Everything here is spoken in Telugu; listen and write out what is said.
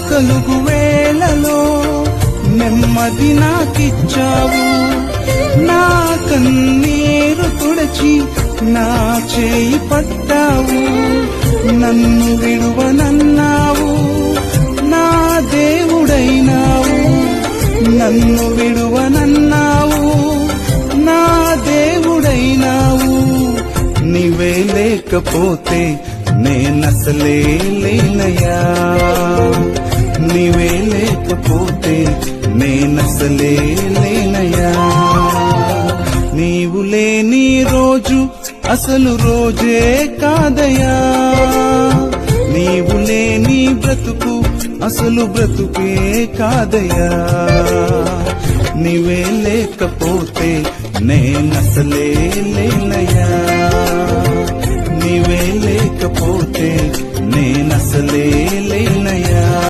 కలుగు వేళలో నెమ్మది నాకిచ్చావు. నా కన్నీరు తుడచి నా చేయి పట్టావు. నన్ను విడువనన్నావు, నా దేవుడైనావు. నన్ను విడువనన్నావు, నా దేవుడైనావు. నీవే లేకపోతే నేనసలే లేనయ్యా. నీవే లేకపోతే నేనసలే లేనయ్యా. నీవు లేని రోజు అసలు రోజే కాదయ్యా. నీవు లేని బ్రతుకు అసలు బ్రతుకే కాదయ్యా. నీవే లేకపోతే నేనసలే లేనయ్యా. నీవే లేకపోతే నేనసలే లేనయ్యా.